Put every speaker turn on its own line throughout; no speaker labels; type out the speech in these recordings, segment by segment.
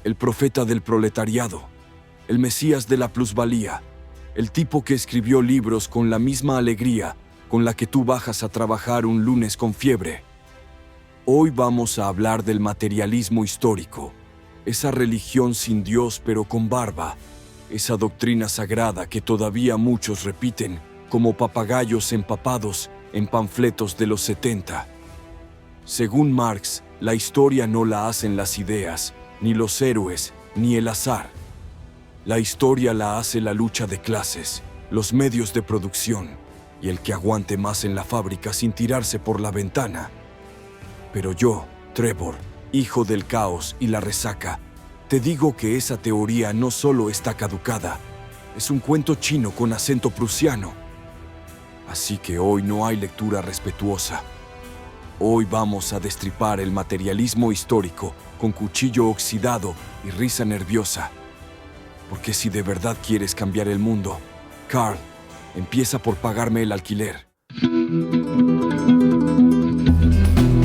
el profeta del proletariado, el mesías de la plusvalía, el tipo que escribió libros con la misma alegría con la que tú bajas a trabajar un lunes con fiebre. Hoy vamos a hablar del materialismo histórico, esa religión sin Dios pero con barba, esa doctrina sagrada que todavía muchos repiten como papagayos empapados en panfletos de los 70. Según Marx, la historia no la hacen las ideas, ni los héroes, ni el azar. La historia la hace la lucha de clases, los medios de producción y el que aguante más en la fábrica sin tirarse por la ventana. Pero yo, Trevor, hijo del caos y la resaca, te digo que esa teoría no solo está caducada, es un cuento chino con acento prusiano. Así que hoy no hay lectura respetuosa. Hoy vamos a destripar el materialismo histórico con cuchillo oxidado y risa nerviosa. Porque si de verdad quieres cambiar el mundo, Carl, empieza por pagarme el alquiler.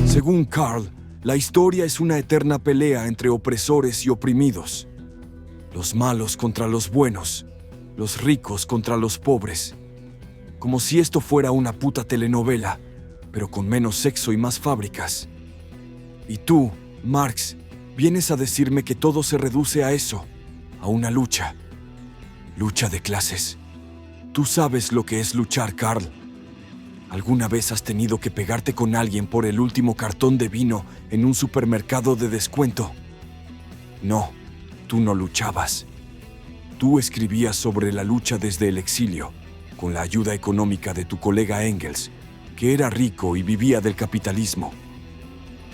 Según Carl, la historia es una eterna pelea entre opresores y oprimidos. Los malos contra los buenos, los ricos contra los pobres. Como si esto fuera una puta telenovela, pero con menos sexo y más fábricas. Y tú, Marx, vienes a decirme que todo se reduce a eso, a una lucha. Lucha de clases. Tú sabes lo que es luchar, Carl. ¿Alguna vez has tenido que pegarte con alguien por el último cartón de vino en un supermercado de descuento? No, tú no luchabas. Tú escribías sobre la lucha desde el exilio, con la ayuda económica de tu colega Engels, que era rico y vivía del capitalismo.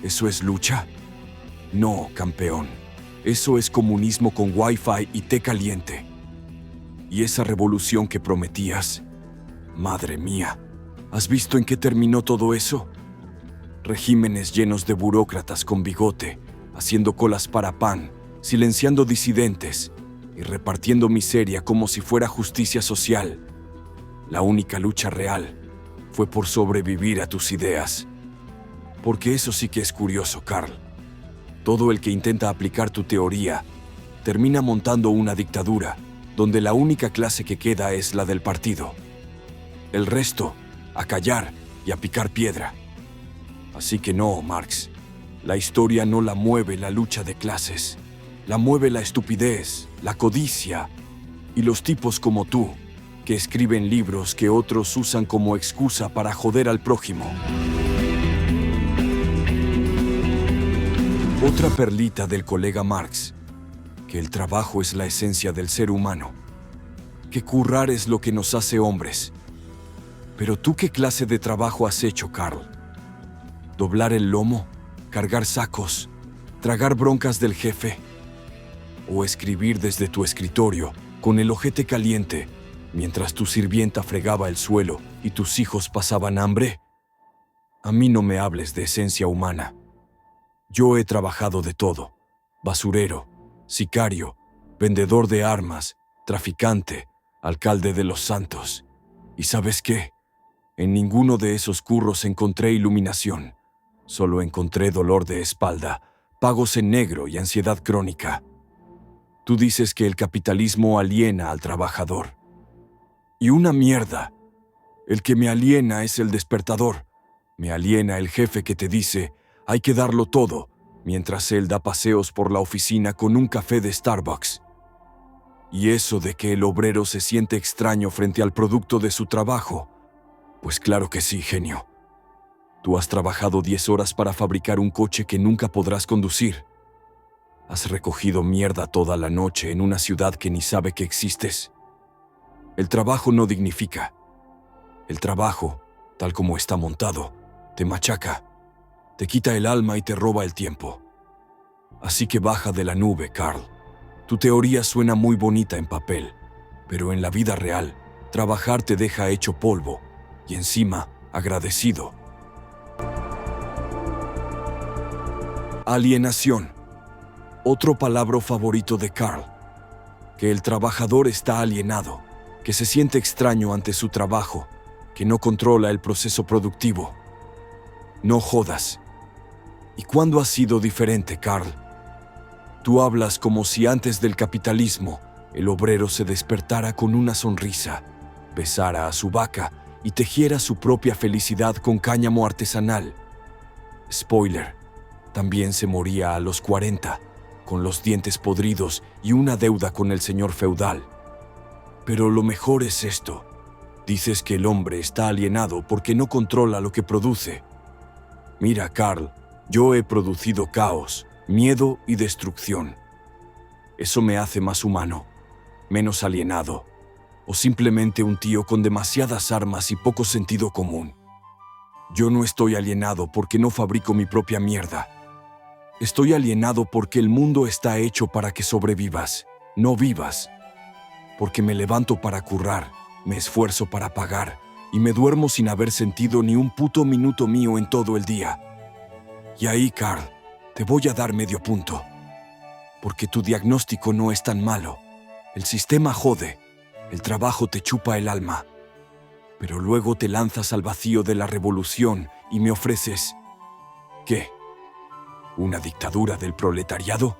¿Eso es lucha? No, campeón. Eso es comunismo con Wi-Fi y té caliente. ¿Y esa revolución que prometías? Madre mía, ¿has visto en qué terminó todo eso? Regímenes llenos de burócratas con bigote, haciendo colas para pan, silenciando disidentes y repartiendo miseria como si fuera justicia social. La única lucha real fue por sobrevivir a tus ideas. Porque eso sí que es curioso, Carl. Todo el que intenta aplicar tu teoría termina montando una dictadura donde la única clase que queda es la del partido. El resto, a callar y a picar piedra. Así que no, Marx. La historia no la mueve la lucha de clases. La mueve la estupidez, la codicia y los tipos como tú, que escriben libros que otros usan como excusa para joder al prójimo. Otra perlita del colega Marx, que el trabajo es la esencia del ser humano, que currar es lo que nos hace hombres. Pero ¿tú qué clase de trabajo has hecho, Carl? ¿Doblar el lomo? ¿Cargar sacos? ¿Tragar broncas del jefe? ¿O escribir desde tu escritorio, con el ojete caliente, mientras tu sirvienta fregaba el suelo y tus hijos pasaban hambre? A mí no me hables de esencia humana. Yo he trabajado de todo: basurero, sicario, vendedor de armas, traficante, alcalde de Los Santos. ¿Y sabes qué? En ninguno de esos curros encontré iluminación. Solo encontré dolor de espalda, pagos en negro y ansiedad crónica. Tú dices que el capitalismo aliena al trabajador. Y una mierda. El que me aliena es el despertador. Me aliena el jefe que te dice: hay que darlo todo, mientras él da paseos por la oficina con un café de Starbucks. Y eso de que el obrero se siente extraño frente al producto de su trabajo, pues claro que sí, genio. Tú has trabajado 10 horas para fabricar un coche que nunca podrás conducir. Has recogido mierda toda la noche en una ciudad que ni sabe que existes. El trabajo no dignifica. El trabajo, tal como está montado, te machaca, te quita el alma y te roba el tiempo. Así que baja de la nube, Carl. Tu teoría suena muy bonita en papel, pero en la vida real, trabajar te deja hecho polvo y encima agradecido. Alienación. Otro palabra favorito de Carl. Que el trabajador está alienado, que se siente extraño ante su trabajo, que no controla el proceso productivo. No jodas. ¿Y cuándo has sido diferente, Carl? Tú hablas como si antes del capitalismo el obrero se despertara con una sonrisa, besara a su vaca y tejiera su propia felicidad con cáñamo artesanal. Spoiler, también se moría a los 40, con los dientes podridos y una deuda con el señor feudal. Pero lo mejor es esto. Dices que el hombre está alienado porque no controla lo que produce. Mira, Carl, yo he producido caos, miedo y destrucción. ¿Eso me hace más humano, menos alienado, o simplemente un tío con demasiadas armas y poco sentido común? Yo no estoy alienado porque no fabrico mi propia mierda. Estoy alienado porque el mundo está hecho para que sobrevivas, no vivas. Porque me levanto para currar, me esfuerzo para pagar y me duermo sin haber sentido ni un puto minuto mío en todo el día. Y ahí, Carl, te voy a dar medio punto. Porque tu diagnóstico no es tan malo. El sistema jode, el trabajo te chupa el alma. Pero luego te lanzas al vacío de la revolución y me ofreces... ¿qué? ¿Una dictadura del proletariado?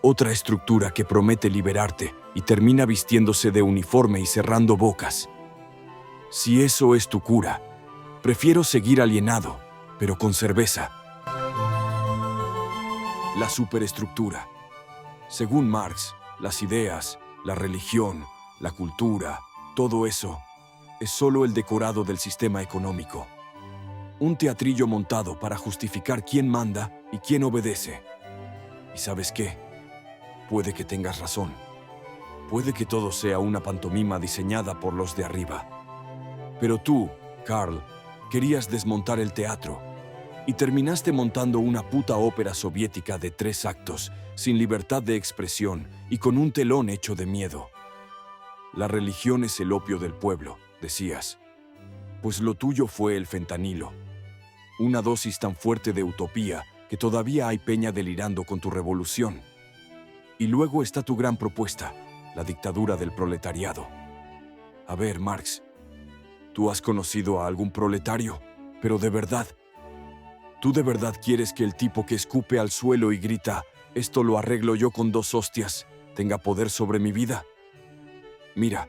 Otra estructura que promete liberarte y termina vistiéndose de uniforme y cerrando bocas. Si eso es tu cura, prefiero seguir alienado, pero con cerveza. La superestructura. Según Marx, las ideas, la religión, la cultura, todo eso es solo el decorado del sistema económico. Un teatrillo montado para justificar quién manda y quién obedece. ¿Y sabes qué? Puede que tengas razón. Puede que todo sea una pantomima diseñada por los de arriba. Pero tú, Carl, querías desmontar el teatro y terminaste montando una puta ópera soviética de 3 actos, sin libertad de expresión y con un telón hecho de miedo. La religión es el opio del pueblo, decías. Pues lo tuyo fue el fentanilo. Una dosis tan fuerte de utopía que todavía hay peña delirando con tu revolución. Y luego está tu gran propuesta, la dictadura del proletariado. A ver, Marx, ¿tú has conocido a algún proletario? Pero de verdad, ¿tú de verdad quieres que el tipo que escupe al suelo y grita, esto lo arreglo yo con 2 hostias, tenga poder sobre mi vida? Mira,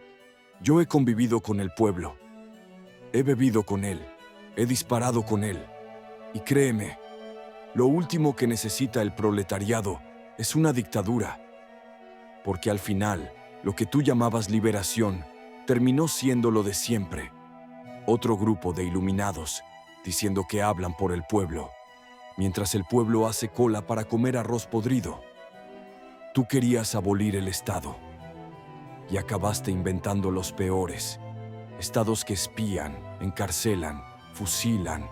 yo he convivido con el pueblo. He bebido con él, he disparado con él. Y créeme, lo último que necesita el proletariado es una dictadura. Porque al final, lo que tú llamabas liberación terminó siendo lo de siempre. Otro grupo de iluminados diciendo que hablan por el pueblo, mientras el pueblo hace cola para comer arroz podrido. Tú querías abolir el Estado y acabaste inventando los peores. Estados que espían, encarcelan, fusilan,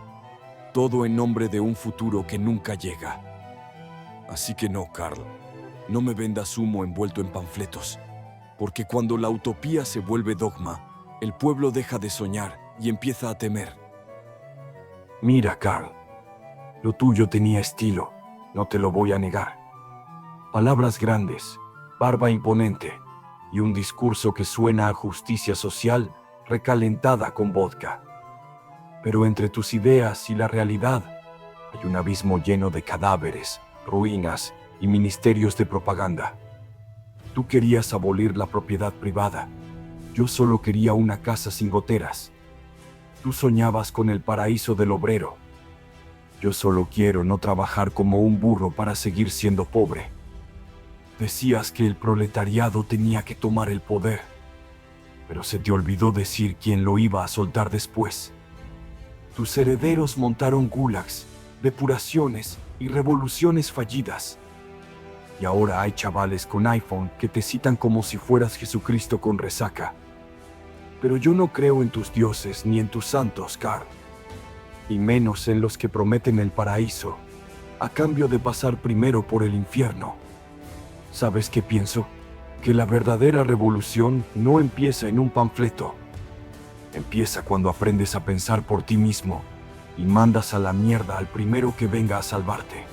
todo en nombre de un futuro que nunca llega. Así que no, Carl, no me vendas humo envuelto en panfletos, porque cuando la utopía se vuelve dogma, el pueblo deja de soñar y empieza a temer. Mira, Carl, lo tuyo tenía estilo, no te lo voy a negar. Palabras grandes, barba imponente y un discurso que suena a justicia social recalentada con vodka. Pero entre tus ideas y la realidad hay un abismo lleno de cadáveres, ruinas y ministerios de propaganda. Tú querías abolir la propiedad privada. Yo solo quería una casa sin goteras. Tú soñabas con el paraíso del obrero. Yo solo quiero no trabajar como un burro para seguir siendo pobre. Decías que el proletariado tenía que tomar el poder, pero se te olvidó decir quién lo iba a soltar después. Tus herederos montaron gulags, depuraciones y revoluciones fallidas. Y ahora hay chavales con iPhone que te citan como si fueras Jesucristo con resaca. Pero yo no creo en tus dioses ni en tus santos, Carl. Y menos en los que prometen el paraíso, a cambio de pasar primero por el infierno. ¿Sabes qué pienso? Que la verdadera revolución no empieza en un panfleto. Empieza cuando aprendes a pensar por ti mismo y mandas a la mierda al primero que venga a salvarte.